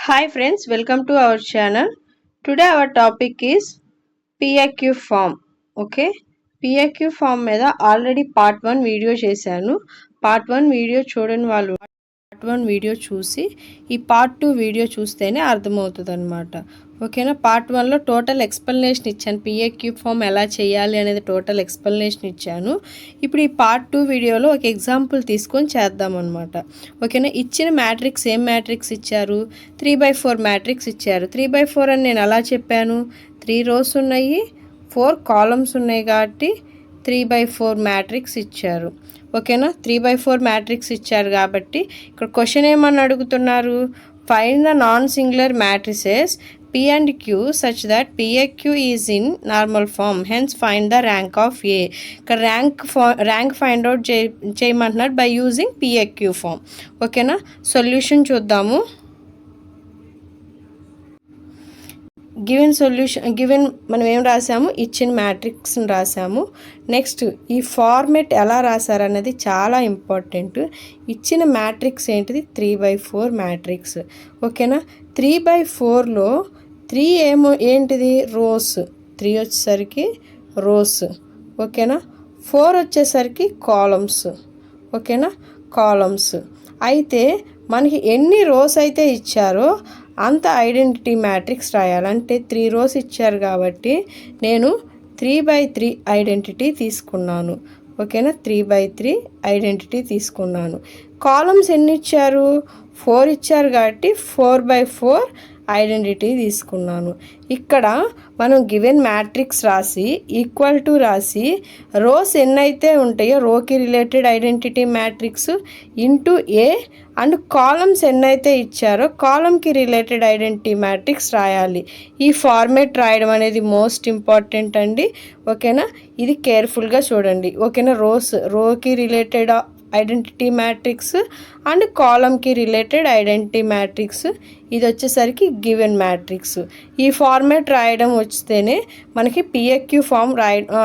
Hi friends, welcome to our channel. Today our topic is PIQ form. Okay, PIQ form మీద already part 1 video చేశాను. Part 1 video చూడని వాళ్ళు part 1 video చూసి ఈ part 2 video చూస్తేనే అర్థమవుతుంది అనమాట. ఓకేనా, పార్ట్ 1లో టోటల్ ఎక్స్ప్లెనేషన్ ఇచ్చాను. పిఏక్యూ ఫామ్ ఎలా చేయాలి అనేది టోటల్ ఎక్స్ప్లెనేషన్ ఇచ్చాను. ఇప్పుడు ఈ పార్ట్ 2 వీడియోలో ఒక ఎగ్జాంపుల్ తీసుకొని చేద్దాం అనమాట. ఓకేనా, ఇచ్చిన మ్యాట్రిక్స్ ఏం మ్యాట్రిక్స్ ఇచ్చారు? 3/4 మ్యాట్రిక్స్ ఇచ్చారు. 3/4 అని నేను ఎలా చెప్పాను? 3 రోస్ ఉన్నాయి, 4 కాలమ్స్ ఉన్నాయి కాబట్టి 3/4 మ్యాట్రిక్స్ ఇచ్చారు. ఓకేనా, 3/4 మ్యాట్రిక్స్ ఇచ్చారు కాబట్టి ఇక్కడ క్వశ్చన్ ఏమని అడుగుతున్నారు? Find the non singular matrices P and Q such that PQ is in normal form, hence find the rank of A. Rank find out చేయమంటున్నారు బై యూజింగ్ PQ ఫామ్. ఓకేనా, solution చూద్దాము. Given మనం ఏం రాసాము? ఇచ్చిన మ్యాట్రిక్స్ని రాసాము. Next ఈ format ఎలా రాశారన్నది చాలా important. ఇచ్చిన మ్యాట్రిక్స్ ఏంటిది? 3/4 మ్యాట్రిక్స్. ఓకేనా, 3/4లో 3 ఏంటిది? రోస్. 3 వచ్చేసరికి రోస్. ఓకేనా, 4 వచ్చేసరికి కాలమ్స్. ఓకేనా, కాలమ్స్. అయితే మనకి ఎన్ని రోస్ అయితే ఇచ్చారో అంత ఐడెంటిటీ మ్యాట్రిక్స్ రాయాలంటే 3 రోస్ ఇచ్చారు కాబట్టి నేను 3/3 ఐడెంటిటీ తీసుకున్నాను. ఓకేనా, 3/3 ఐడెంటిటీ తీసుకున్నాను. కాలమ్స్ ఎన్ని ఇచ్చారు? 4 ఇచ్చారు కాబట్టి 4/4 ఐడెంటిటీ తీసుకున్నాను. ఇక్కడ మనం గివెన్ మ్యాట్రిక్స్ రాసి ఈక్వల్ టు రాసి రోస్ ఎన్నైతే ఉంటాయో రోకి related identity matrix into A and columns ఎన్నైతే ఇచ్చారో కాలమ్కి రిలేటెడ్ ఐడెంటిటీ మ్యాట్రిక్స్ రాయాలి. ఈ ఫార్మేట్ రాయడం అనేది మోస్ట్ ఇంపార్టెంట్ అండి. ఓకేనా, ఇది కేర్ఫుల్గా చూడండి. ఓకేనా, రోకి రిలేటెడ్ ఐడెంటిటీ మ్యాట్రిక్స్ అండ్ కాలమ్కి రిలేటెడ్ ఐడెంటిటీ మ్యాట్రిక్స్, ఇది వచ్చేసరికి గివెన్ మ్యాట్రిక్స్. ఈ ఫార్మేట్ రాయడం వస్తేనే మనకి పిఏక్యూ ఫామ్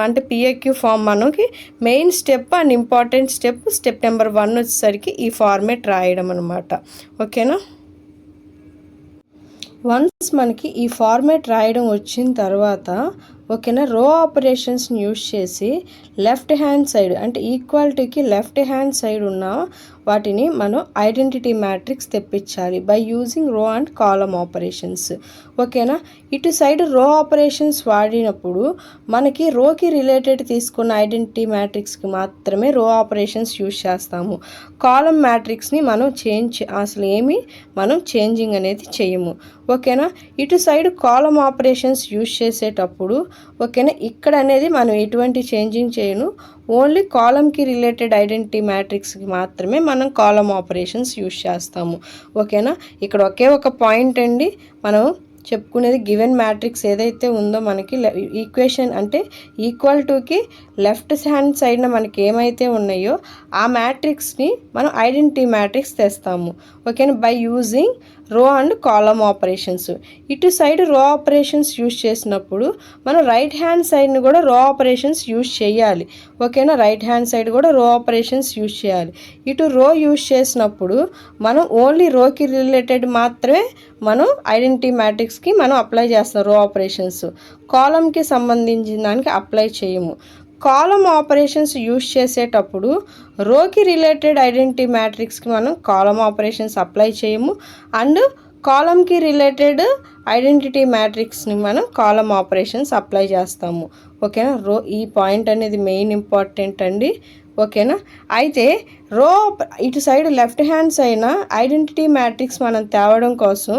అంటే పిఏక్యూ ఫామ్ మనకి main step and important step number 1 వచ్చేసరికి ఈ ఫార్మేట్ రాయడం అనమాట. ఓకేనా, వన్స్ మనకి ఈ ఫార్మేట్ రాయడం వచ్చిన తర్వాత ఓకేనా, రో ఆపరేషన్స్ని యూజ్ చేసి లెఫ్ట్ హ్యాండ్ సైడ్ అంటే ఈక్వాలిటీకి లెఫ్ట్ హ్యాండ్ సైడ్ ఉన్న వాటిని మనం ఐడెంటిటీ మ్యాట్రిక్స్ తెప్పించాలి by using row and column operations. ఓకేనా, ఇటు సైడ్ రో ఆపరేషన్స్ వాడినప్పుడు మనకి రోకి రిలేటెడ్ తీసుకున్న ఐడెంటిటీ మ్యాట్రిక్స్కి మాత్రమే రో ఆపరేషన్స్ యూజ్ చేస్తాము. కాలమ్ మ్యాట్రిక్స్ని మనం మనం చేంజింగ్ అనేది చేయము. ఓకేనా, ఇటు సైడ్ కాలమ్ ఆపరేషన్స్ యూజ్ చేసేటప్పుడు ఓకేనా, ఇక్కడ అనేది మనం ఎటువంటి చేంజింగ్ చేయను. ఓన్లీ కాలమ్కి రిలేటెడ్ ఐడెంటిటీ మ్యాట్రిక్స్కి మాత్రమే మనం కాలమ్ ఆపరేషన్స్ యూజ్ చేస్తాము. ఓకేనా, ఇక్కడ ఒకే ఒక పాయింట్ అండి, మనం చెప్పుకునేది గివెన్ మ్యాట్రిక్స్ ఏదైతే ఉందో మనకి ఈక్వేషన్ అంటే ఈక్వల్ టుకి లెఫ్ట్ హ్యాండ్ సైడ్న మనకి ఏమైతే ఉన్నాయో ఆ మ్యాట్రిక్స్ని మనం ఐడెంటిటీ మ్యాట్రిక్స్ తెస్తాము. ఓకేనా, by using row and column operations. ఇటు సైడ్ రో ఆపరేషన్స్ యూజ్ చేసినప్పుడు మనం రైట్ హ్యాండ్ సైడ్ని కూడా రో ఆపరేషన్స్ యూజ్ చేయాలి. ఓకేనా, రైట్ హ్యాండ్ సైడ్ కూడా రో ఆపరేషన్స్ యూజ్ చేయాలి. ఇటు రో యూజ్ చేసినప్పుడు మనం ఓన్లీ రోకి రిలేటెడ్ మాత్రమే మనం ఐడెంటిటీ మ్యాట్రిక్స్కి మనం అప్లై చేస్తాం రో ఆపరేషన్స్. కాలమ్కి సంబంధించిన దానికి అప్లై చేయము. కాలమ్ ఆపరేషన్స్ యూజ్ చేసేటప్పుడు రోకి రిలేటెడ్ ఐడెంటిటీ మ్యాట్రిక్స్కి మనం కాలమ్ ఆపరేషన్స్ అప్లై చేయము అండ్ కాలమ్కి రిలేటెడ్ ఐడెంటిటీ మ్యాట్రిక్స్ని మనం కాలమ్ ఆపరేషన్స్ అప్లై చేస్తాము. ఓకేనా, ఈ పాయింట్ అనేది మెయిన్ ఇంపార్టెంట్ అండి. ఓకేనా, అయితే ఇటు సైడ్ లెఫ్ట్ హ్యాండ్స్ అయిన ఐడెంటిటీ మ్యాట్రిక్స్ మనం తేవడం కోసం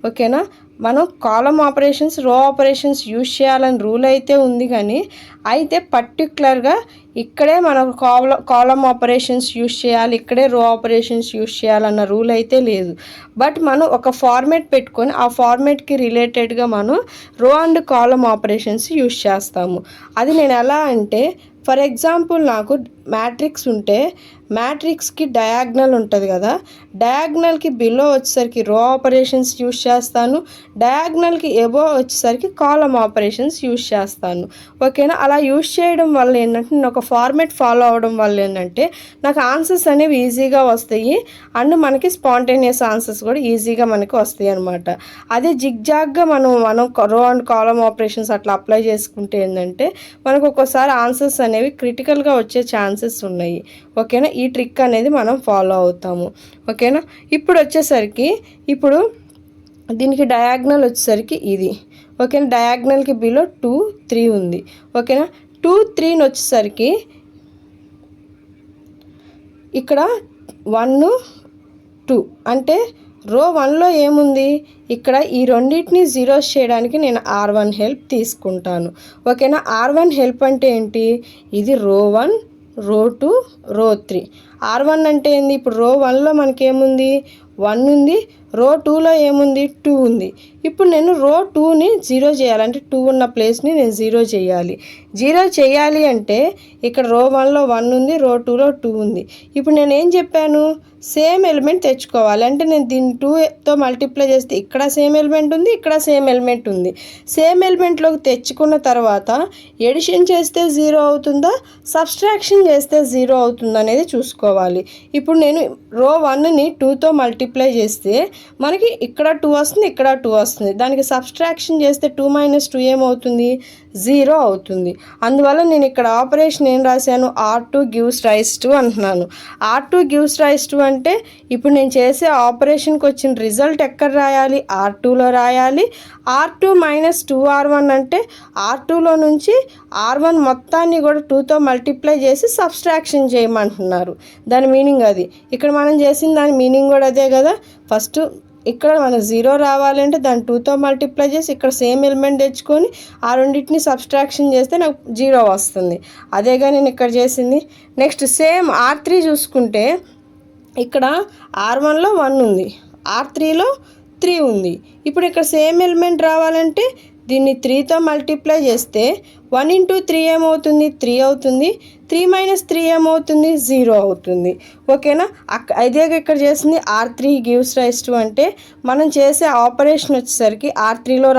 ఓకేనా, మనం కాలమ్ ఆపరేషన్స్ రో ఆపరేషన్స్ యూజ్ చేయాలని రూల్ అయితే ఉంది, కానీ అయితే పర్టికులర్గా ఇక్కడే మనం కాలమ్ ఆపరేషన్స్ యూజ్ చేయాలి, ఇక్కడే రో ఆపరేషన్స్ యూజ్ చేయాలన్న రూల్ అయితే లేదు. బట్ మనం ఒక ఫార్మేట్ పెట్టుకొని ఆ ఫార్మేట్కి రిలేటెడ్గా మనం రో అండ్ కాలమ్ ఆపరేషన్స్ యూజ్ చేస్తాము. అది నేను ఎలా అంటే ఫర్ ఎగ్జాంపుల్ నాకు మ్యాట్రిక్స్ ఉంటే మ్యాట్రిక్స్కి డయాగ్నల్ ఉంటుంది కదా, డయాగ్నల్కి బిలో వచ్చేసరికి రో ఆపరేషన్స్ యూస్ చేస్తాను, డయాగ్నల్కి ఎబో వచ్చేసరికి కాలమ్ ఆపరేషన్స్ యూస్ చేస్తాను. ఓకేనా? అలా యూస్ చేయడం వల్ల ఏంటంటే నేను ఒక ఫార్మేట్ ఫాలో అవడం వల్ల ఏంటంటే నాకు ఆన్సర్స్ అనేవి ఈజీగా వస్తాయి అండ్ మనకి స్పాంటేనియస్ ఆన్సర్స్ కూడా ఈజీగా మనకి వస్తాయి అనమాట. అదే జిగ్జాగ్గా మనం రో అండ్ కాలమ్ ఆపరేషన్స్ అట్లా అప్లై చేసుకుంటే ఏంటంటే మనకు ఒక్కోసారి ఆన్సర్స్ అనేవి క్రిటికల్గా వచ్చే ఛాన్సెస్ ఉన్నాయి. ఓకేనా? ఈ ట్రిక్ అనేది మనం ఫాలో అవుతాము. ఓకేనా? ఇప్పుడు వచ్చేసరికి దీనికి డయాగ్నల్ వచ్చేసరికి ఇది. ఓకేనా? డయాగ్నల్కి బిలో 2, 3 ఉంది. ఓకేనా? 2, 3 వచ్చేసరికి ఇక్కడ 1, 2 అంటే రో 1లో ఏముంది, ఇక్కడ ఈ రెండింటిని జీరోస్ చేయడానికి నేను R1 హెల్ప్ తీసుకుంటాను. ఓకేనా? R1 హెల్ప్ అంటే ఏంటి, ఇది రో 1, రో 2, రో 3. R1 అంటే ఏంది, ఇప్పుడు రో 1లో మనకి ఏముంది 1 ఉంది, రో 2లో ఏముంది 2 ఉంది. ఇప్పుడు నేను రో 2ని జీరో చేయాలంటే 2 ఉన్న ప్లేస్ని నేను జీరో చేయాలి అంటే ఇక్కడ రో 1లో 1 ఉంది, రో 2లో 2 ఉంది. ఇప్పుడు నేను ఏం చెప్పాను, సేమ్ ఎలిమెంట్ తెచ్చుకోవాలి అంటే నేను దీన్ని 2తో మల్టిప్లై చేస్తే ఇక్కడ సేమ్ ఎలిమెంట్ ఉంది, ఇక్కడ సేమ్ ఎలిమెంట్ ఉంది. సేమ్ ఎలిమెంట్లోకి తెచ్చుకున్న తర్వాత ఎడిషన్ చేస్తే 0 అవుతుందా, సబ్స్ట్రాక్షన్ చేస్తే 0 అవుతుందా అనేది చూసుకోవాలి. ఇప్పుడు నేను రో 1ని 2తో మల్టిప్లై చేస్తే మనకి ఇక్కడ 2 వస్తుంది, ఇక్కడ 2 వస్తుంది. దానికి సబ్స్ట్రాక్షన్ చేస్తే 2 - 2 ఏమవుతుంది, 0 అవుతుంది. అందువల్ల నేను ఇక్కడ ఆపరేషన్ ఏం రాశాను, R2 గివ్స్ రైస్ టు అంటున్నాను. R2 గివ్స్ రైస్ టు అంటే ఇప్పుడు నేను చేసే ఆపరేషన్కి వచ్చిన రిజల్ట్ ఎక్కడ రాయాలి, R2లో రాయాలి. R2 - 2R1 అంటే R2లో నుంచి R1 మొత్తాన్ని కూడా 2తో మల్టిప్లై చేసి సబ్స్ట్రాక్షన్ చేయమంటున్నారు. దాని మీనింగ్ అది. ఇక్కడ మనం చేసిన దాని మీనింగ్ కూడా అదే కదా. ఫస్ట్ ఇక్కడ మనకు 0 రావాలంటే దాన్ని 2తో మల్టిప్లై చేసి ఇక్కడ సేమ్ ఎలిమెంట్ తెచ్చుకొని ఆ రెండింటిని సబ్స్ట్రాక్షన్ చేస్తే నాకు 0 వస్తుంది. అదేగా నేను ఇక్కడ చేసింది. నెక్స్ట్ సేమ్ R3 చూసుకుంటే ఇక్కడ R1లో 1 ఉంది, R3లో 3 ఉంది. ఇప్పుడు ఇక్కడ సేమ్ ఎలిమెంట్ రావాలంటే దీన్ని 3తో మల్టిప్లై చేస్తే 1 × 3 ఏమవుతుంది, 3 అవుతుంది. 3 - 3 ఏమవుతుంది, 0 అవుతుంది. ఓకేనా? అదే ఇక్కడ చేసింది R3 గివ్స్ రైస్ టు అంటే మనం చేసే ఆపరేషన్ వచ్చేసరికి R3లో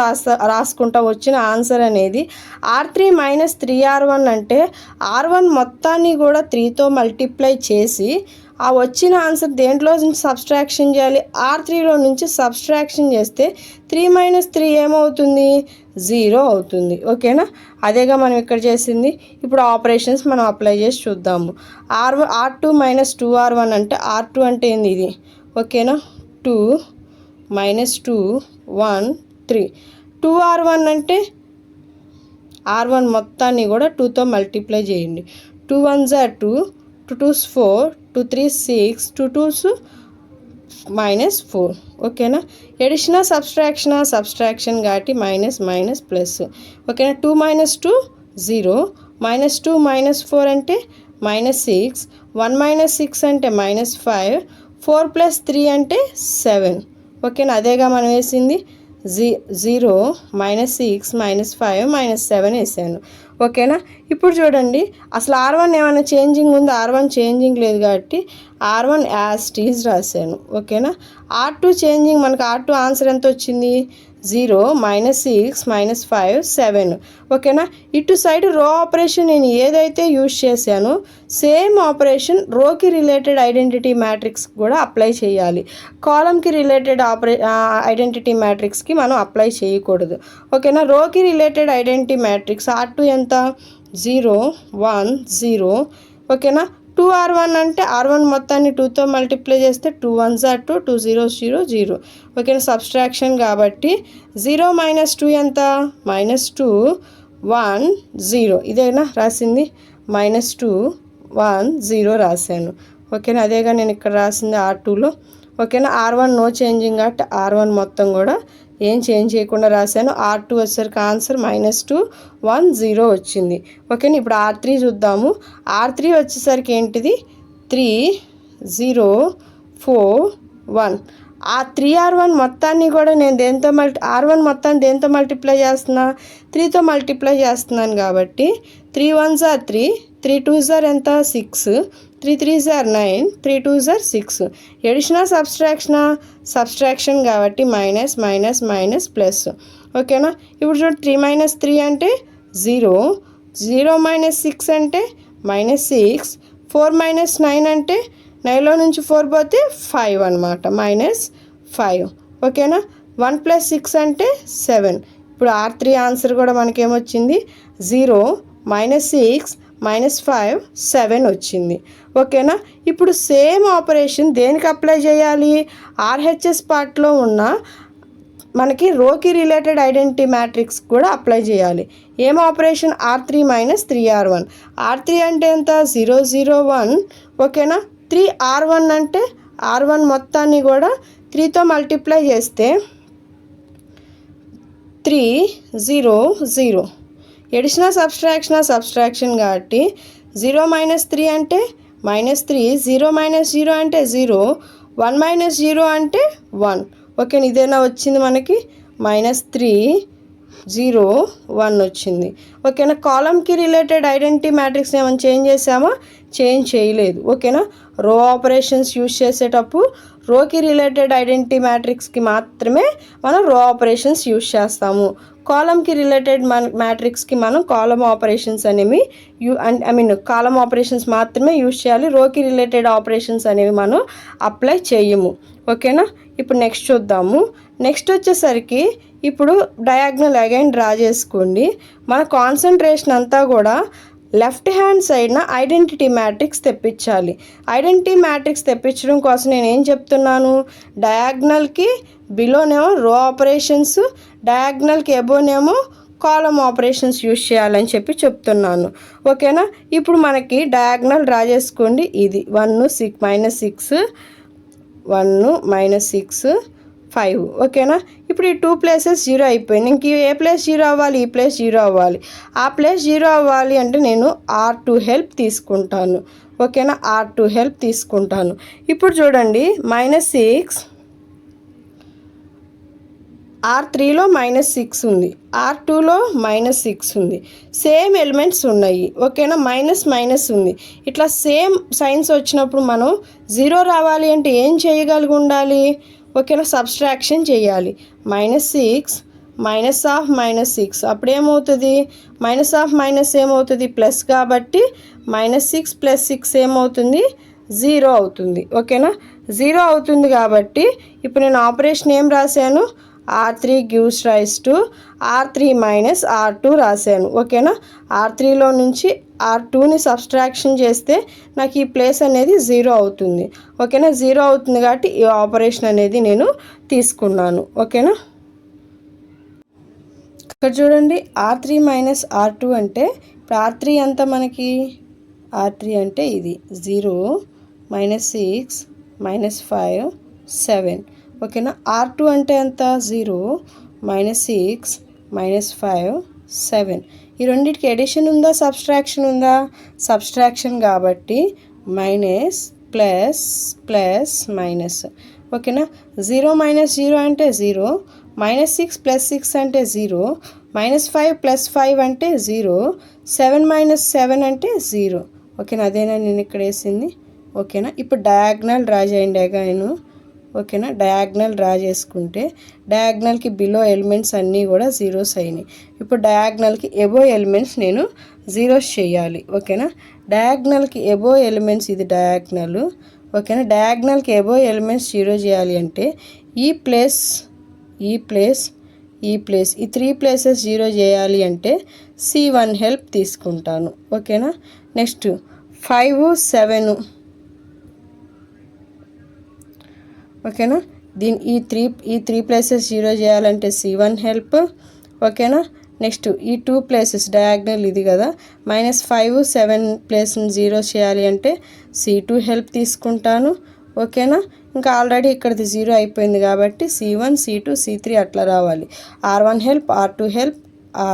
రాసుకుంటా వచ్చిన ఆన్సర్ అనేది R3 - 3R1 అంటే R1 మొత్తాన్ని కూడా 3తో మల్టిప్లై చేసి ఆ వచ్చిన ఆన్సర్ దేంట్లో నుంచి సబ్స్ట్రాక్షన్ చేయాలి, R3లో నుంచి సబ్స్ట్రాక్షన్ చేస్తే 3 - 3 ఏమవుతుంది, 0 అవుతుంది. ఓకేనా? అదేగా మనం ఇక్కడ చేసింది. ఇప్పుడు ఆపరేషన్స్ మనం అప్లై చేసి చూద్దాము. R2 - 2R1 అంటే R2 అంటే ఏంది ఇది. ఓకేనా? 2 - 2 1 3. 2R1 అంటే R1 మొత్తాన్ని కూడా 2తో మల్టిప్లై చేయండి. 2 1s are 2, 2 2s 4, 2 3s 6, 2 2s -4. ఓకేనా? ఎడిషనా సబ్స్ట్రాక్షన్ కాబట్టి మైనస్ ప్లస్. ఓకేనా? 2 - 2 0, -2 -4 అంటే -6, 1 - 6 అంటే -5, 4 + 3 అంటే 7. ఓకేనా? అదేగా మనం వేసింది 0 -6 -5 -7 వేసాను. ఓకేనా? ఇప్పుడు చూడండి అసలు R1 ఏమైనా చేంజింగ్ ఉందా, R1 చేంజింగ్ లేదు కాబట్టి R1 యాజ్ ఇట్ ఈజ్ రాశాను. ఓకేనా? R2 చేంజింగ్, మనకు R2 ఆన్సర్ ఎంత వచ్చింది, 0 -6 -5 7. ఓకేనా? ఇటు సైడ్ రో ఆపరేషన్ నేను ఏదైతే యూజ్ చేశానో సేమ్ ఆపరేషన్ రోకి రిలేటెడ్ ఐడెంటిటీ మ్యాట్రిక్స్ కూడా అప్లై చేయాలి. కాలమ్కి రిలేటెడ్ ఐడెంటిటీ మ్యాట్రిక్స్కి మనం అప్లై చేయకూడదు. ఓకేనా? రోకి రిలేటెడ్ ఐడెంటిటీ మ్యాట్రిక్స్ R2 ఎంత, 0 1 0. ఓకేనా? 2R1 అంటే R1 మొత్తాన్ని 2తో మల్టిప్లై చేస్తే 2 1s are 2, 2 0s 0 0. ఓకేనా? సబ్స్ట్రాక్షన్ కాబట్టి 0 - 2 ఎంత, -2 1 0. ఇదేనా రాసింది, -2 1 0 రాశాను. ఓకేనా? అదేగా నేను ఇక్కడ రాసింది R2లో. ఓకేనా? R1 నో చేంజింగ్ కాబట్టి R1 మొత్తం కూడా ఏం చేంజ్ చేయకుండా రాశాను. R2 వచ్చేసరికి ఆన్సర్ -2 1 0 వచ్చింది. ఓకేనా? ఇప్పుడు R3 చూద్దాము. R3 వచ్చేసరికి ఏంటిది, 3 0 4 1. ఆ 3R1 మొత్తాన్ని కూడా నేను R1 మొత్తాన్ని దేంతో మల్టిప్లై చేస్తున్నా, 3తో మల్టిప్లై చేస్తున్నాను కాబట్టి 3 1s are 3, 3 2s are ఎంత 6, 3 3s are 9, 3 2s are 6. ఎడిషనా subtraction కాబట్టి మైనస్ మైనస్ మైనస్ ప్లస్. ఓకేనా, ఇప్పుడు చూడు 3 - 3 అంటే 0, 0 - 6 అంటే -6, 4 - 9 అంటే 9లో నుంచి 4 పోతే 5 అనమాట, -5. ఓకేనా, 1 + 6 అంటే 7. ఇప్పుడు R3 ఆన్సర్ కూడా మనకేమొచ్చింది 0 -6 -5 7 వచ్చింది. ఓకేనా, ఇప్పుడు సేమ్ ఆపరేషన్ దేనికి అప్లై చేయాలి, RHS పార్ట్లో ఉన్న మనకి రోకి రిలేటెడ్ ఐడెంటిటీ మ్యాట్రిక్స్ కూడా అప్లై చేయాలి. ఏం ఆపరేషన్, R3 - 3R1. R3 అంటే ఎంత 0 0 1. ఓకేనా, 3R1 అంటే R1 మొత్తాన్ని కూడా 3తో మల్టిప్లై చేస్తే 3 0 0. ఎడిషనా సబ్స్ట్రాక్షన్ కాబట్టి 0 - 3 అంటే -3, 0 - 0 అంటే 0, 1 - 0 అంటే 1. ఓకేనా, ఇదేనా వచ్చింది మనకి -3 0 1 వచ్చింది. ఓకేనా, కాలమ్కి రిలేటెడ్ ఐడెంటిటీ మ్యాట్రిక్స్ ఏమైనా చేంజ్ చేసామా, చేంజ్ చేయలేదు. ఓకేనా, రో ఆపరేషన్స్ యూజ్ చేసేటప్పుడు రోకి రిలేటెడ్ ఐడెంటిటీ మ్యాట్రిక్స్కి మాత్రమే మనం రో ఆపరేషన్స్ యూజ్ చేస్తాము. కాలమ్కి రిలేటెడ్ మ్యాట్రిక్స్కి మనం కాలమ్ ఆపరేషన్స్ అనేవి కాలమ్ ఆపరేషన్స్ మాత్రమే యూజ్ చేయాలి. రోకి రిలేటెడ్ ఆపరేషన్స్ అనేవి మనం అప్లై చేయము. ఓకేనా, ఇప్పుడు నెక్స్ట్ చూద్దాము. నెక్స్ట్ వచ్చేసరికి ఇప్పుడు డయాగ్నల్ అగైన్ డ్రా చేసుకోండి. మన కాన్సన్ట్రేషన్ అంతా కూడా లెఫ్ట్ హ్యాండ్ సైడ్న ఐడెంటిటీ మ్యాట్రిక్స్ తెప్పించాలి. ఐడెంటిటీ మ్యాట్రిక్స్ తెప్పించడం కోసం నేను ఏం చెప్తున్నాను, డయాగ్నల్కి బిలోనేమో రో ఆపరేషన్స్, డయాగ్నల్కి ఎబోనేమో కాలమ్ ఆపరేషన్స్ యూజ్ చేయాలని చెప్తున్నాను. ఓకేనా, ఇప్పుడు మనకి డయాగ్నల్ డ్రా చేసుకోండి. ఇది 1 6 -6 1 -6 5. ఓకేనా, ఇప్పుడు ఈ 2 ప్లేసెస్ 0 అయిపోయింది. ఇంక ఏ ప్లేస్ 0 అవ్వాలి, ఈ ప్లేస్ 0 అవ్వాలి. ఆ ప్లేస్ 0 అవ్వాలి అంటే నేను R2 హెల్ప్ తీసుకుంటాను. ఓకేనా, R2 హెల్ప్ తీసుకుంటాను. ఇప్పుడు చూడండి -6, R3లో -6 ఉంది, R2లో -6 ఉంది, సేమ్ ఎలిమెంట్స్ ఉన్నాయి. ఓకేనా, మైనస్ ఉంది. ఇట్లా సేమ్ సైన్స్ వచ్చినప్పుడు మనం 0 రావాలి అంటే ఏం చేయగలిగి ఉండాలి, ఓకేనా, సబ్స్ట్రాక్షన్ చేయాలి. -6 -6 అప్పుడు ఏమవుతుంది, -6 ఏమవుతుంది ప్లస్ కాబట్టి -6 + 6 ఏమవుతుంది 0 అవుతుంది. ఓకేనా, 0 అవుతుంది కాబట్టి ఇప్పుడు నేను ఆపరేషన్ ఏం రాశాను, R3 gives rise to R3 - R2 రాశాను. ఓకేనా, R3లో నుంచి R2ని సబ్స్ట్రాక్షన్ చేస్తే నాకు ఈ ప్లేస్ అనేది 0 అవుతుంది. ఓకేనా, 0 అవుతుంది కాబట్టి ఈ ఆపరేషన్ అనేది నేను తీసుకున్నాను. ఓకేనా, ఇక్కడ చూడండి R3 - R2 అంటే ఇప్పుడు R3 ఎంత మనకి, R3 అంటే ఇది 0 -6 -5 7. ఓకేనా, R2 అంటే ఎంత 0 -6 -5 7. ఈ రెండింటికి ఎడిషన్ ఉందా, సబ్స్ట్రాక్షన్ ఉందా, సబ్స్ట్రాక్షన్ కాబట్టి మైనస్ ప్లస్ ప్లస్ మైనస్. ఓకేనా, 0 - 0 అంటే 0, -6 + 6 అంటే 0, -5 + 5 అంటే 0, 7 - 7 అంటే 0. ఓకేనా, అదేనా నేను ఇక్కడ వేసింది. ఓకేనా, ఇప్పుడు డయాగ్నల్ డ్రా చేయండి అగైన్. ఓకేనా, డయాగ్నల్ డ్రా చేసుకుంటే డయాగ్నల్కి బిలో ఎలిమెంట్స్ అన్నీ కూడా 0s అయినాయి. ఇప్పుడు డయాగ్నల్కి ఎబో ఎలిమెంట్స్ నేను 0s చేయాలి. ఓకేనా, డయాగ్నల్కి ఎబో ఎలిమెంట్స్ ఇది డయాగ్నల్. ఓకేనా, డయాగ్నల్కి ఎబో ఎలిమెంట్స్ 0 చేయాలి అంటే ఈ ప్లేస్ ఈ 3 ప్లేసెస్ 0 చేయాలి అంటే C1 హెల్ప్ తీసుకుంటాను. ఓకేనా, నెక్స్ట్ 5 7. ఓకేనా, ఈ 3 ప్లేసెస్ 0 చేయాలంటే C1 హెల్ప్. ఓకేనా, నెక్స్ట్ ఈ 2 ప్లేసెస్ డయాగ్నల్ ఇది కదా, -5 7 ప్లేస్ని 0 చేయాలి అంటే C2 హెల్ప్ తీసుకుంటాను. ఓకేనా, ఇంకా ఆల్రెడీ ఇక్కడిది 0 అయిపోయింది కాబట్టి C1 C2 C3 అట్లా రావాలి. R1 help, R2 help,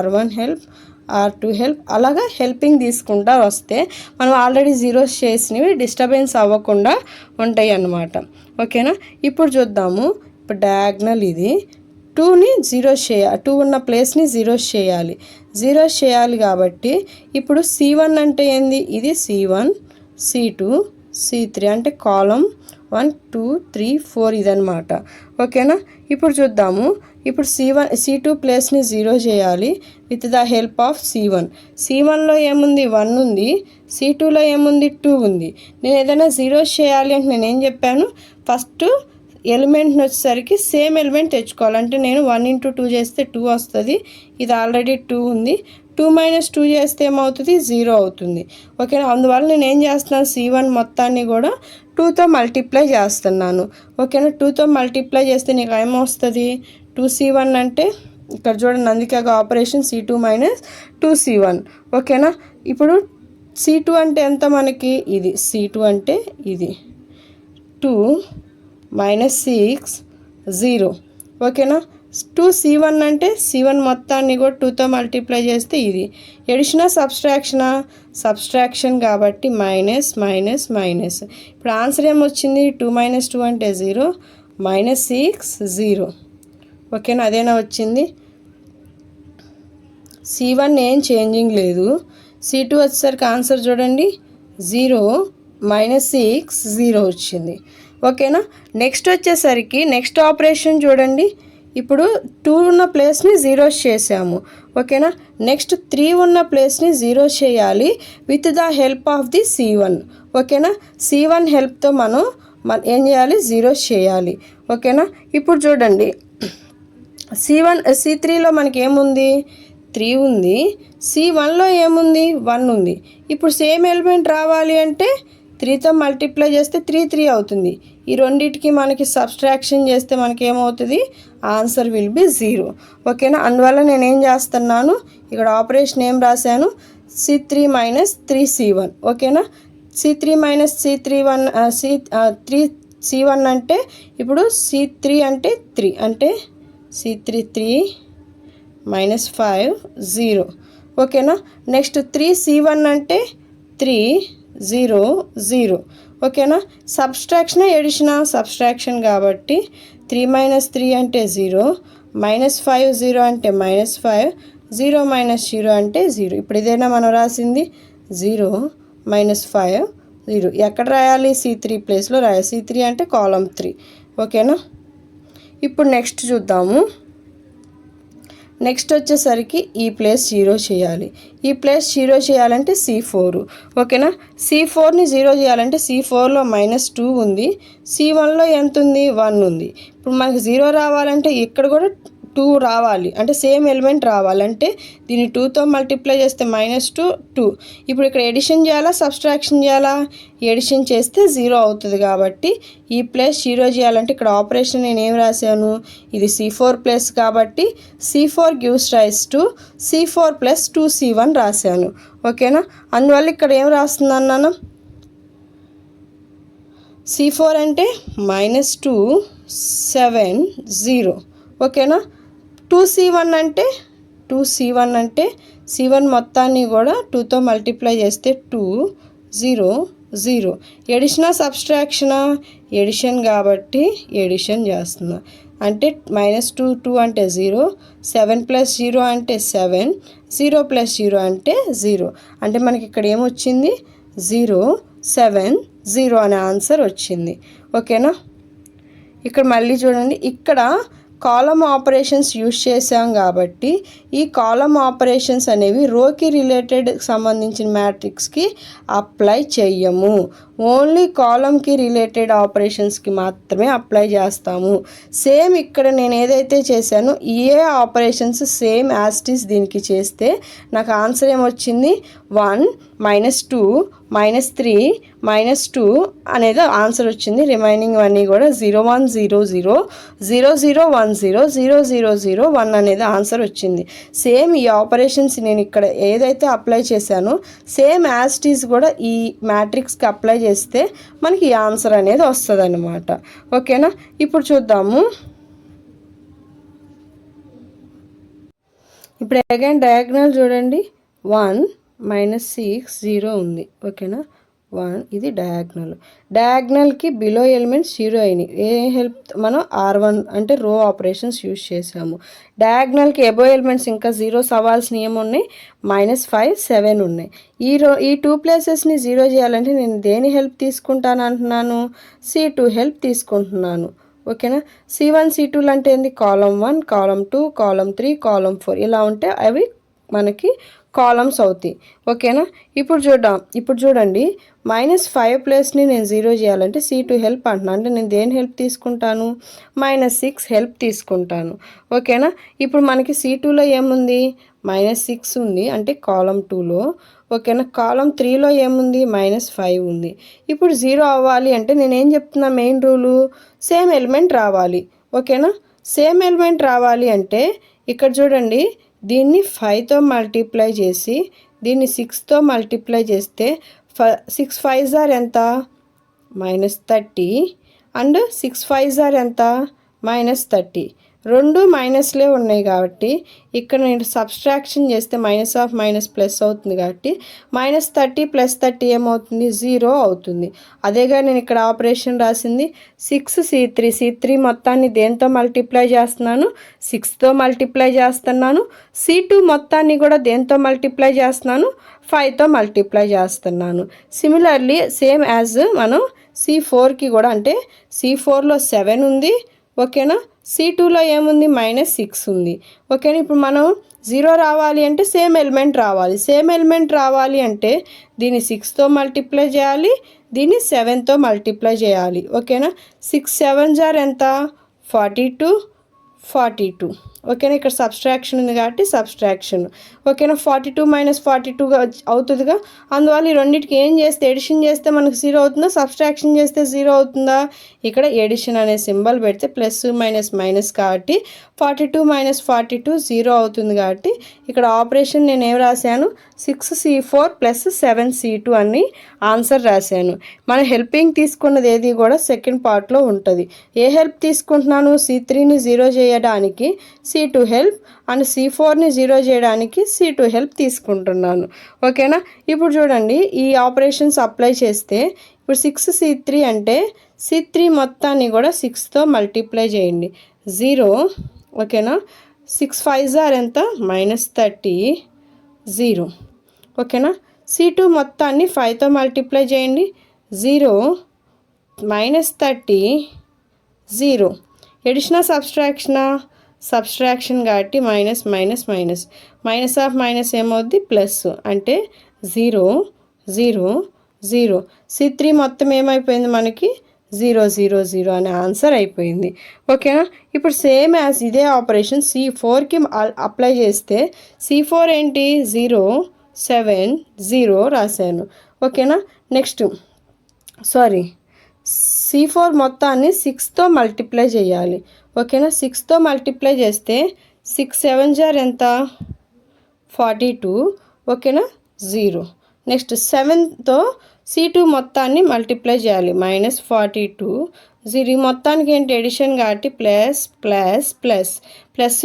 R1 help, R two help, అలాగా హెల్పింగ్ తీసుకుంటా వస్తే మనం ఆల్రెడీ జీరోస్ చేసినవి డిస్టర్బెన్స్ అవ్వకుండా ఉంటాయి అన్నమాట. ఓకేనా. ఇప్పుడు చూద్దాము. ఇప్పుడు డయాగ్నల్ ఇది 2ని జీరోస్ చేయాలి, 2 ఉన్న ప్లేస్ని జీరోస్ చేయాలి కాబట్టి ఇప్పుడు C1 అంటే ఏంది, ఇది C1 C2 C3 అంటే కాలం 1 2 3 4 ఇదనమాట. ఓకేనా. ఇప్పుడు చూద్దాము. ఇప్పుడు C2 ప్లేస్ని జీరో చేయాలి విత్ ద హెల్ప్ ఆఫ్ C1లో ఏముంది 1 ఉంది, C2లో ఏముంది 2 ఉంది. నేను ఏదైనా జీరోస్ చేయాలి అంటే నేను ఏం చెప్పాను, ఫస్ట్ ఎలిమెంట్ని వచ్చేసరికి సేమ్ ఎలిమెంట్ తెచ్చుకోవాలి. అంటే నేను 1 × 2 చేస్తే 2 వస్తుంది, ఇది ఆల్రెడీ 2 ఉంది, 2 - 2 చేస్తే ఏమవుతుంది 0 అవుతుంది. ఓకేనా. అందువల్ల నేను ఏం చేస్తున్నాను, C1 మొత్తాన్ని కూడా 2తో మల్టిప్లై చేస్తున్నాను. ఓకేనా. 2తో మల్టిప్లై చేస్తే నీకు ఏమొస్తుంది 2C1 అంటే ఇక్కడ చూడండి, అందుకే ఆపరేషన్ C2 - 2C1. ఓకేనా. ఇప్పుడు C2 అంటే ఎంత మనకి, ఇది C2 అంటే ఇది 2 - 6 0. ఓకేనా. 2C1 అంటే C1 మొత్తాన్ని కూడా 2తో మల్టిప్లై చేస్తే ఇది ఎడిషనా సబ్స్ట్రాక్షన్ కాబట్టి మైనస్ మైనస్ మైనస్. ఇప్పుడు ఆన్సర్ ఏమొచ్చింది 2 - 2 అంటే 0 -6 0. ఓకేనా. అదేనా వచ్చింది. C1 ఏం చేంజింగ్ లేదు, C2 వచ్చేసరికి ఆన్సర్ చూడండి 0 -6 0 వచ్చింది. ఓకేనా. నెక్స్ట్ వచ్చేసరికి నెక్స్ట్ ఆపరేషన్ చూడండి. ఇప్పుడు 2 ఉన్న ప్లేస్ని జీరోస్ చేసాము. ఓకేనా. నెక్స్ట్ 3 ఉన్న ప్లేస్ని జీరో చేయాలి with the help of the C1. ఓకేనా. C1 హెల్ప్తో మనం ఏం చేయాలి, జీరోస్ చేయాలి. ఓకేనా. ఇప్పుడు చూడండి, C3లో మనకి ఏముంది 3 ఉంది, C1లో ఏముంది 1 ఉంది. ఇప్పుడు సేమ్ ఎలిమెంట్ రావాలి అంటే 3తో మల్టిప్లై చేస్తే 3 3 అవుతుంది. ఈ రెండింటికి మనకి సబ్స్ట్రాక్షన్ చేస్తే మనకి ఏమవుతుంది, ఆన్సర్ విల్ బి 0. ఓకేనా. అందువల్ల నేను ఏం చేస్తున్నాను, ఇక్కడ ఆపరేషన్ ఏం రాశాను, C3 - 3C1. ఓకేనా. C3 - C1 అంటే ఇప్పుడు C3 అంటే 3 అంటే C3 3 - 5 0. ఓకేనా. నెక్స్ట్ 3C1 అంటే 3 0 0. ఓకేనా. సబ్స్ట్రాక్షన్ కాబట్టి 3 - 3 అంటే 0 -5 0 అంటే -5 0 - 0 అంటే 0. ఇప్పుడు ఇదేనా మనం రాసింది 0 -5 0. ఎక్కడ రాయాలి, C3 ప్లేస్లో రాయాలి. C3 అంటే కాలం 3. ఓకేనా. ఇప్పుడు నెక్స్ట్ చూద్దాము. నెక్స్ట్ వచ్చేసరికి ఈ ప్లేస్ జీరో చేయాలి. ఈ ప్లేస్ జీరో చేయాలంటే C4. ఓకేనా. C4ని జీరో చేయాలంటే C4లో -2 ఉంది, C1లో ఎంత ఉంది 1 ఉంది. ఇప్పుడు మనకి 0 రావాలంటే ఇక్కడ కూడా 2 రావాలి, అంటే సేమ్ ఎలిమెంట్ రావాలంటే దీన్ని 2తో మల్టిప్లై చేస్తే -2 2. ఇప్పుడు ఇక్కడ ఎడిషన్ చేయాలా సబ్స్ట్రాక్షన్ చేయాలా, ఎడిషన్ చేస్తే 0 అవుతుంది. కాబట్టి ఈ ప్లేస్ జీరో చేయాలంటే ఇక్కడ ఆపరేషన్ నేను ఏం రాశాను, ఇది C4 ప్లేస్ కాబట్టి C4 gives rise to C4 + 2C1 రాశాను. ఓకేనా. అందువల్ల ఇక్కడ ఏం రాస్తున్నాను, C4 అంటే -2 7 0. ఓకేనా. 2C1 అంటే C1 మొత్తాన్ని కూడా 2తో మల్టిప్లై చేస్తే 2 0 0. ఎడిషనా సబ్స్ట్రాక్షనా, ఎడిషన్ కాబట్టి ఎడిషన్ చేస్తున్నా. అంటే -2 2 అంటే 0, 7 + 0 అంటే 7, 0 + 0 అంటే 0. అంటే మనకి ఇక్కడ ఏమొచ్చింది 0 7 0 అనే ఆన్సర్ వచ్చింది. ఓకేనా. ఇక్కడ మళ్ళీ చూడండి, ఇక్కడ కాలమ్ ఆపరేషన్స్ యూజ్ చేసాం కాబట్టి ఈ కాలమ్ ఆపరేషన్స్ అనేవి రోకి రిలేటెడ్ సంబంధించిన మ్యాట్రిక్స్కి అప్లై చెయ్యము, ఓన్లీ కాలమ్కి రిలేటెడ్ ఆపరేషన్స్కి మాత్రమే అప్లై చేస్తాము. సేమ్ ఇక్కడ నేను ఏదైతే చేశానో ఏ ఆపరేషన్స్ సేమ్ యాస్టీస్ దీనికి చేస్తే నాకు ఆన్సర్ ఏమొచ్చింది 1 -2 -3 -2 అనేది ఆన్సర్ వచ్చింది. రిమైనింగ్ అన్నీ కూడా 0 1 0 0 0 0 1 0 0 0 0 1 అనేది ఆన్సర్ వచ్చింది. సేమ్ ఈ ఆపరేషన్స్ నేను ఇక్కడ ఏదైతే అప్లై చేశానో సేమ్ యాస్టీస్ కూడా ఈ మ్యాట్రిక్స్కి అప్లై చేస్తే మనకి ఈ ఆన్సర్ అనేది వస్తుంది అన్నమాట. ఓకేనా. ఇప్పుడు చూద్దాము. ఇప్పుడు అగైన్ డయాగ్నల్ చూడండి. 1 మైనస్ 6 0 ఉంది. ఓకేనా, 1 ఇది డయాగ్నల్కి బిలో ఎలిమెంట్స్ 0 అయినాయి. ఏ హెల్ప్ మనం R1 అంటే రో ఆపరేషన్స్ యూజ్ చేసాము. డయాగ్నల్కి ఎబో ఎలిమెంట్స్ ఇంకా జీరోస్ అవ్వాల్సిన ఏమున్నాయి, -5 7 ఉన్నాయి. ఈ 2 ప్లేసెస్ని 0 చేయాలంటే నేను దేని హెల్ప్ తీసుకుంటాను అంటున్నాను, C2 హెల్ప్ తీసుకుంటున్నాను. ఓకేనా, C1 C2లు అంటే ఏంది, కాలమ్ 1 కాలమ్ 2 కాలమ్ 3 కాలమ్ 4 ఇలా ఉంటే అవి మనకి కాలమ్స్ అవుతాయి. ఓకేనా, ఇప్పుడు చూడండి -5 ప్లేస్ని నేను 0 చేయాలంటే C2 హెల్ప్ అంటున్నాను. అంటే నేను దేని హెల్ప్ తీసుకుంటాను, -6 హెల్ప్ తీసుకుంటాను. ఓకేనా, ఇప్పుడు మనకి C2లో ఏముంది, -6 ఉంది అంటే కాలమ్ 2లో. ఓకేనా, కాలమ్ 3లో ఏముంది, -5 ఉంది. ఇప్పుడు 0 అవ్వాలి అంటే నేనేం చెప్తున్నా, మెయిన్ రూలు సేమ్ ఎలిమెంట్ రావాలి. ఓకేనా, సేమ్ ఎలిమెంట్ రావాలి అంటే ఇక్కడ చూడండి, దీన్ని 5తో మల్టిప్లై చేసి దీన్ని 6తో మల్టిప్లై చేస్తే 6 5s ఆర్ ఎంత, -30 అండ్ 6 5s ఆర్ ఎంత, -30. రెండు మైనస్లే ఉన్నాయి కాబట్టి ఇక్కడ నేను సబ్స్ట్రాక్షన్ చేస్తే -−, ప్లస్ అవుతుంది కాబట్టి -30 + 30 ఏమవుతుంది, 0 అవుతుంది. అదేగా నేను ఇక్కడ ఆపరేషన్ రాసింది. 6 C3 మొత్తాన్ని దేంతో మల్టిప్లై చేస్తున్నాను, 6తో మల్టిప్లై చేస్తున్నాను. C2 మొత్తాన్ని కూడా దేంతో మల్టిప్లై చేస్తున్నాను, 5తో మల్టిప్లై చేస్తున్నాను. సిమిలర్లీ సేమ్ యాజ్ మనం C4కి కూడా, అంటే C4లో 7 ఉంది. ఓకేనా, C2లో ఏముంది, -6 ఉంది. ఓకేనా, ఇప్పుడు మనం 0 రావాలి అంటే సేమ్ ఎలిమెంట్ రావాలి అంటే దీన్ని 6తో మల్టిప్లై చేయాలి, దీన్ని 7తో మల్టిప్లై చేయాలి. ఓకేనా, 6 7s ఆర్ ఎంత, 42. ఓకేనా, ఇక్కడ సబ్స్ట్రాక్షన్ ఉంది కాబట్టి సబ్స్ట్రాక్షన్. ఓకేనా, 42 - 42గా అవుతుందిగా. అందువల్ల ఈ రెండింటికి ఏం చేస్తే, ఎడిషన్ చేస్తే మనకు 0 అవుతుందా, సబ్స్ట్రాక్షన్ చేస్తే 0 అవుతుందా. ఇక్కడ ఎడిషన్ అనే సింబల్ పెడితే ప్లస్ మైనస్ కాబట్టి 42 - 42 0 అవుతుంది. కాబట్టి ఇక్కడ ఆపరేషన్ నేను ఏం రాశాను, 6C4 + 7C2 అని ఆన్సర్ రాశాను. మన హెల్పింగ్ తీసుకున్నది ఏది కూడా సెకండ్ పార్ట్లో ఉంటుంది. ఏ హెల్ప్ తీసుకుంటున్నాను, C3ని 0 చేయడానికి C2 హెల్ప్ అండ్ C4ని 0 చేయడానికి C2 హెల్ప్ తీసుకుంటున్నాను. ఓకేనా, ఇప్పుడు చూడండి ఈ ఆపరేషన్స్ అప్లై చేస్తే ఇప్పుడు 6C3 అంటే C3 మొత్తాన్ని కూడా 6తో మల్టిప్లై చేయండి, 0. ఓకేనా, 6 5s ఆర్ ఎంత, -30 0. ఓకేనా, C2 మొత్తాన్ని 5తో మల్టిప్లై చేయండి, 0 -30 0. ఎడిషనా సబ్స్ట్రాక్షన్ కాబట్టి మైనస్ ఏమవుద్ది, ప్లస్ అంటే 0 0 0. C3 మొత్తం ఏమైపోయింది మనకి, 0 0 0 అనే ఆన్సర్ అయిపోయింది. ఓకేనా, ఇప్పుడు సేమ్ యాజ్ ఇదే ఆపరేషన్ C4కి అప్లై చేస్తే C4 ఏంటి, 0 7 0 రాశాను. ఓకేనా, నెక్స్ట్ C4 మొత్తాన్ని 6తో మల్టిప్లై చేయాలి. ఓకేనా, 6తో మల్టిప్లై చేస్తే 6 7s ఆర్ ఎంత, 42. ఓకేనా, 0. నెక్స్ట్ 7తో C2 మొత్తాన్ని మల్టిప్లై చేయాలి, -42 0. ఈ మొత్తానికి ఏంటి, ఎడిషన్ కాబట్టి plus plus plus plus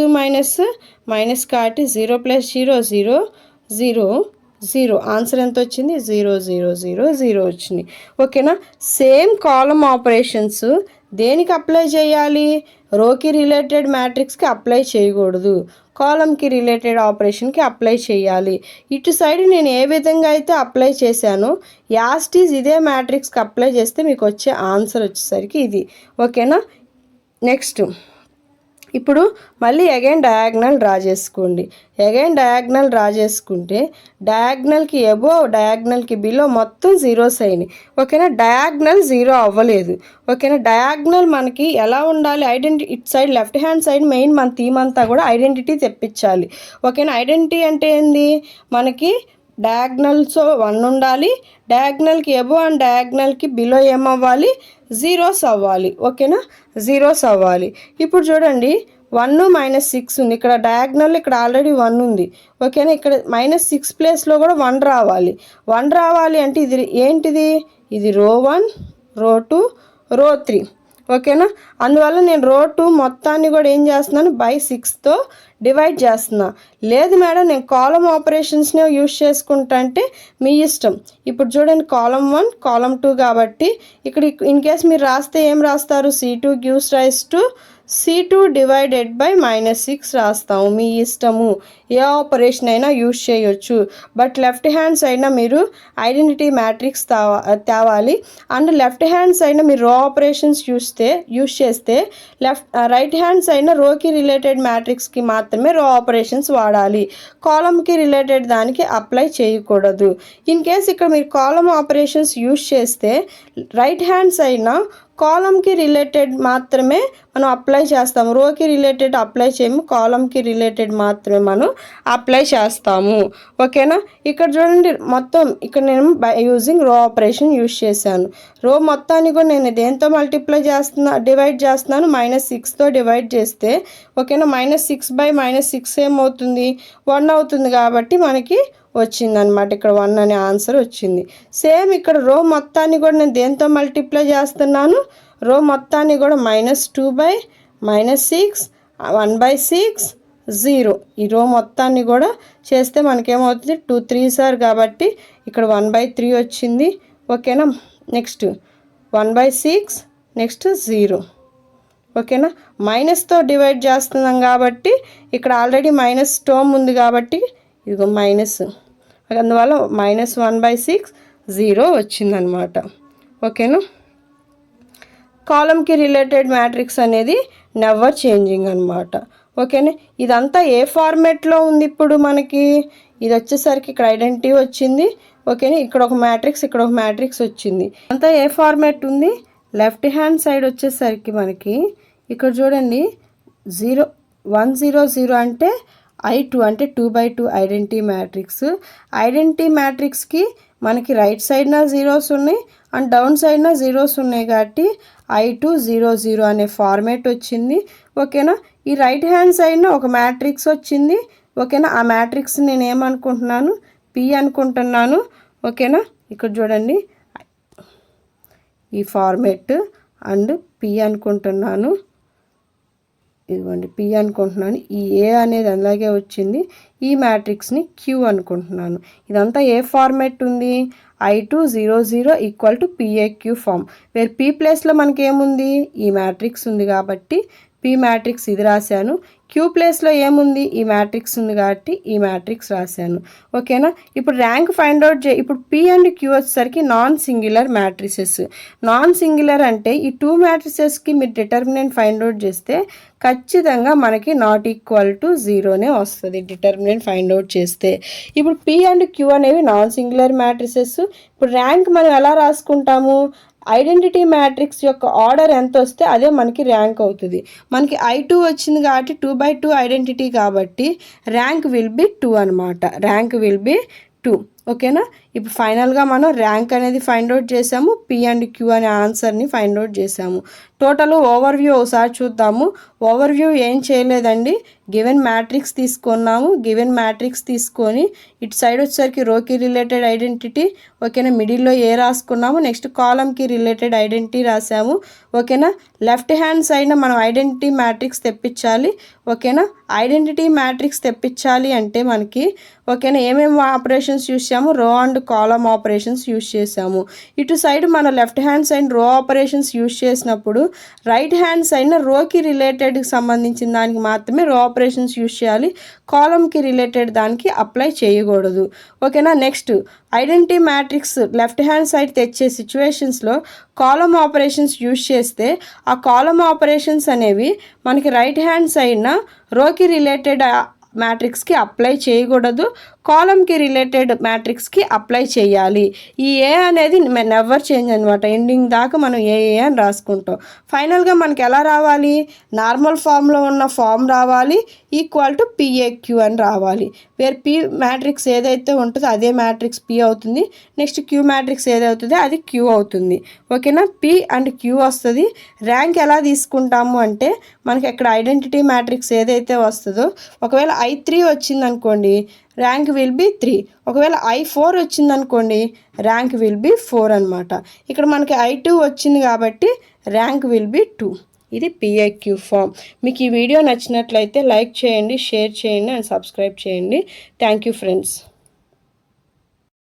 minus కాబట్టి 0 + 0 0 0 0. ఆన్సర్ ఎంత వచ్చింది, 0 0 0 0 వచ్చింది. ఓకేనా, సేమ్ కాలమ్ ఆపరేషన్స్ దేనికి అప్లై చేయాలి, రోకి రిలేటెడ్ మ్యాట్రిక్స్కి అప్లై చేయకూడదు, కాలమ్కి రిలేటెడ్ ఆపరేషన్కి అప్లై చేయాలి. ఇటు సైడ్ నేను ఏ విధంగా అయితే అప్లై చేశానో యాస్టీజ్ ఇదే మ్యాట్రిక్స్కి అప్లై చేస్తే మీకు వచ్చే ఆన్సర్ వచ్చేసరికి ఇది. ఓకేనా, నెక్స్ట్ ఇప్పుడు మళ్ళీ అగైన్ డయాగ్నల్ డ్రా చేసుకోండి. చేసుకుంటే డయాగ్నల్కి ఎబో డయాగ్నల్కి బిలో మొత్తం జీరోస్ అయినాయి. ఓకేనా, డయాగ్నల్ 0 అవ్వలేదు. ఓకేనా, డయాగ్నల్ మనకి ఎలా ఉండాలి, ఇటు side left hand side main మన థీమ్ అంతా కూడా ఐడెంటిటీ తెప్పించాలి. ఓకేనా, ఐడెంటిటీ అంటే ఏంది, మనకి డయాగ్నల్స్ 1 ఉండాలి, డయాగ్నల్కి ఎబో అండ్ డయాగ్నల్కి బిలో ఏమవ్వాలి, జీరోస్ అవ్వాలి. ఓకేనా, జీరోస్ అవ్వాలి. ఇప్పుడు చూడండి 1 -6 ఉంది, ఇక్కడ డయాగ్నల్ ఇక్కడ ఆల్రెడీ 1 ఉంది. ఓకేనా, ఇక్కడ -6 ప్లేస్లో కూడా 1 రావాలి అంటే ఇది ఏంటిది, ఇది రో 1 రో 2 రో 3. ఓకేనా. అందువల్ల నేను రో 2 మొత్తాన్ని కూడా ఏం చేస్తున్నాను, బై 6తో డివైడ్ చేస్తున్నా. లేదు మేడం నేను కాలం ఆపరేషన్స్నే యూజ్ చేసుకుంటా అంటే మీ ఇష్టం. ఇప్పుడు చూడండి కాలం 1 కాలం 2 కాబట్టి ఇక్కడ ఇన్ కేస్ మీరు రాస్తే ఏం రాస్తారు, C2 gives rise to C2 divided by -6 రాస్తాము. మీ ఇష్టము, ఏ ఆపరేషన్ అయినా యూజ్ చేయొచ్చు. బట్ లెఫ్ట్ హ్యాండ్ సైడ్న మీరు ఐడెంటిటీ మ్యాట్రిక్స్ తేవాలి. అండ్ లెఫ్ట్ హ్యాండ్ సైడ్న మీరు రో ఆపరేషన్స్ యూజ్ చేస్తే రైట్ హ్యాండ్ సైడ్న రోకి రిలేటెడ్ మ్యాట్రిక్స్కి మాత్రమే రో ఆపరేషన్స్ వాడాలి. కాలంకి రిలేటెడ్ దానికి అప్లై చేయకూడదు. ఇన్ కేస్ ఇక్కడ మీరు కాలం ఆపరేషన్స్ యూజ్ చేస్తే రైట్ హ్యాండ్ సైడ్న కాలంకి రిలేటెడ్ మాత్రమే మనం అప్లై చేస్తాము, రోకి రిలేటెడ్ అప్లై చేయము, కాలంకి రిలేటెడ్ మాత్రమే మనం అప్లై చేస్తాము. ఓకేనా. ఇక్కడ చూడండి మొత్తం ఇక్కడ నేను యూజింగ్ రో ఆపరేషన్ యూజ్ చేశాను. రో మొత్తాన్ని కూడా నేను దేంతో డివైడ్ చేస్తున్నాను, -6తో డివైడ్ చేస్తే ఓకేనా, -6 బై -6 ఏమవుతుంది, 1 అవుతుంది. కాబట్టి మనకి వచ్చిందనమాట, ఇక్కడ 1 అనే ఆన్సర్ వచ్చింది. సేమ్ ఇక్కడ రో మొత్తాన్ని కూడా నేను దేంతో మల్టిప్లై చేస్తున్నాను, రో మొత్తాన్ని కూడా -2 బై -6 1/6 0 ఈ రో మొత్తాన్ని కూడా చేస్తే మనకేమవుతుంది 2 3s కాబట్టి ఇక్కడ 1/3 వచ్చింది. ఓకేనా. Next 1/6 next 0. ఓకేనా. మైనస్తో డివైడ్ చేస్తున్నాం కాబట్టి ఇక్కడ ఆల్రెడీ మైనస్ టర్మ్ ఉంది కాబట్టి ఇదిగో మైనస్, అందువల్ల -1/6 0 వచ్చిందనమాట. ఓకేనా. కాలంకి రిలేటెడ్ మ్యాట్రిక్స్ అనేది నెవర్ చేంజింగ్ అనమాట. ఓకేనా. ఇదంతా ఏ ఫార్మేట్లో ఉంది, ఇప్పుడు మనకి ఇది వచ్చేసరికి ఇక్కడ ఐడెంటిటీ వచ్చింది. ఓకేనా. ఇక్కడ ఒక మ్యాట్రిక్స్ ఇక్కడ ఒక మ్యాట్రిక్స్ వచ్చింది. అంతా ఏ ఫార్మేట్ ఉంది, లెఫ్ట్ హ్యాండ్ సైడ్ వచ్చేసరికి మనకి ఇక్కడ చూడండి 0 1 0 0 అంటే I2 అంటే 2/2 ఐడెంటిటీ మ్యాట్రిక్స్. ఐడెంటిటీ మ్యాట్రిక్స్కి మనకి రైట్ సైడ్న జీరోస్ ఉన్నాయి అండ్ డౌన్ సైడ్న జీరోస్ ఉన్నాయి కాబట్టి I2 0 0 అనే ఫార్మేట్ వచ్చింది. ఓకేనా. ఈ రైట్ హ్యాండ్ సైడ్న ఒక మ్యాట్రిక్స్ వచ్చింది. ఓకేనా. ఆ మ్యాట్రిక్స్ నేను ఏమనుకుంటున్నాను, P అనుకుంటున్నాను. ఓకేనా. ఇక్కడ చూడండి ఈ ఫార్మేట్ అండ్ P అనుకుంటున్నాను, ఇదిగోండి P అనుకుంటున్నాను. ఈ A అనేది అలాగే వచ్చింది. ఈ మ్యాట్రిక్స్ని Q అనుకుంటున్నాను. ఇదంతా ఏ ఫార్మేట్ ఉంది, I2 0 0 equal to PAQ form. Where P ప్లేస్లో మనకి ఏముంది, ఈ మ్యాట్రిక్స్ ఉంది కాబట్టి P మ్యాట్రిక్స్ ఇది రాశాను. Q ప్లేస్లో ఏముంది, ఈ మ్యాట్రిక్స్ ఉంది కాబట్టి ఈ మ్యాట్రిక్స్ రాశాను. ఓకేనా. ఇప్పుడు ర్యాంక్ ఫైండ్ అవుట్ ఇప్పుడు P అండ్ Q వచ్చేసరికి non singular matrices. Non singular అంటే ఈ 2 మ్యాట్రిసెస్కి మీరు డిటర్మినెంట్ ఫైండ్ అవుట్ చేస్తే ఖచ్చితంగా మనకి ≠ 0నే వస్తుంది డిటర్మినెంట్ ఫైండ్ అవుట్ చేస్తే. ఇప్పుడు P అండ్ Q అనేవి నాన్ సింగులర్ మ్యాట్రిసెస్. ఇప్పుడు ర్యాంక్ మనం ఎలా రాసుకుంటాము, ఐడెంటిటీ మ్యాట్రిక్స్ యొక్క ఆర్డర్ ఎంత వస్తే అదే మనకి ర్యాంక్ అవుతుంది. మనకి I2 వచ్చింది కాబట్టి 2/2 ఐడెంటిటీ కాబట్టి ర్యాంక్ విల్ బి 2 అనమాట. Rank will be 2. ఓకేనా. ఇప్పుడు ఫైనల్గా మనం ర్యాంక్ అనేది ఫైండ్ అవుట్ చేసాము, P అండ్ Q అనే ఆన్సర్ని ఫైండ్ అవుట్ చేసాము. టోటల్ ఓవర్వ్యూ ఒకసారి చూద్దాము. ఓవర్వ్యూ ఏం చేయలేదండి, గివెన్ మ్యాట్రిక్స్ తీసుకున్నాము. గివెన్ మ్యాట్రిక్స్ తీసుకొని ఇటు సైడ్ వచ్చేసరికి రోకి రిలేటెడ్ ఐడెంటిటీ, ఓకేనా, మిడిల్లో ఏ రాసుకున్నాము, నెక్స్ట్ కాలంకి రిలేటెడ్ ఐడెంటిటీ రాసాము. ఓకేనా. లెఫ్ట్ హ్యాండ్ సైడ్న మనం ఐడెంటిటీ మ్యాట్రిక్స్ తెప్పించాలి. ఓకేనా. ఐడెంటిటీ మ్యాట్రిక్స్ తెప్పించాలి అంటే మనకి ఓకేనా ఏమేమి ఆపరేషన్స్ యూస్ చేసాము, రో అండ్ కాలం ఆపరేషన్స్ యూస్ చేసాము. ఇటు సైడ్ మన left hand side row operations use చేసినప్పుడు రైట్ హ్యాండ్ సైడ్న రోకి రిలేటెడ్కి సంబంధించిన దానికి మాత్రమే రో ఆపరేషన్స్ యూస్ చేయాలి, కాలంకి రిలేటెడ్ దానికి అప్లై చేయకూడదు. ఓకేనా. Next identity matrix left hand side తెచ్చే సిచ్యువేషన్స్లో కాలం ఆపరేషన్స్ యూస్ చేస్తే ఆ కాలం ఆపరేషన్స్ అనేవి మనకి రైట్ హ్యాండ్ సైడ్న రోకి రిలేటెడ్ మ్యాట్రిక్స్కి అప్లై చేయకూడదు, కాలంకి రిలేటెడ్ మ్యాట్రిక్స్కి అప్లై చేయాలి. ఈ ఏ అనేది నెవర్ చేంజ్ అనమాట. ఎండింగ్ దాకా మనం ఏ అని రాసుకుంటాం. ఫైనల్గా మనకి ఎలా రావాలి, నార్మల్ ఫామ్లో ఉన్న ఫామ్ రావాలి, ఈక్వల్ టు PAQ అని రావాలి. వేర్ P మ్యాట్రిక్స్ ఏదైతే ఉంటుందో అదే మ్యాట్రిక్స్ P అవుతుంది. నెక్స్ట్ Q మ్యాట్రిక్స్ ఏదవుతుందో అది Q అవుతుంది. ఓకేనా. P అండ్ Q వస్తుంది. ర్యాంక్ ఎలా తీసుకుంటాము అంటే మనకి ఇక్కడ ఐడెంటిటీ మ్యాట్రిక్స్ ఏదైతే వస్తుందో ఒకవేళ I3 వచ్చిందనుకోండి ర్యాంక్ విల్ బి 3. ఒకవేళ I4 వచ్చిందనుకోండి ర్యాంక్ విల్ బి 4 అనమాట. ఇక్కడ మనకి I2 వచ్చింది కాబట్టి ర్యాంక్ విల్ బి 2. ఇది PIQ ఫామ్. మీకు ఈ వీడియో నచ్చినట్లయితే లైక్ చేయండి, షేర్ చేయండి అండ్ సబ్స్క్రైబ్ చేయండి. Thank you friends.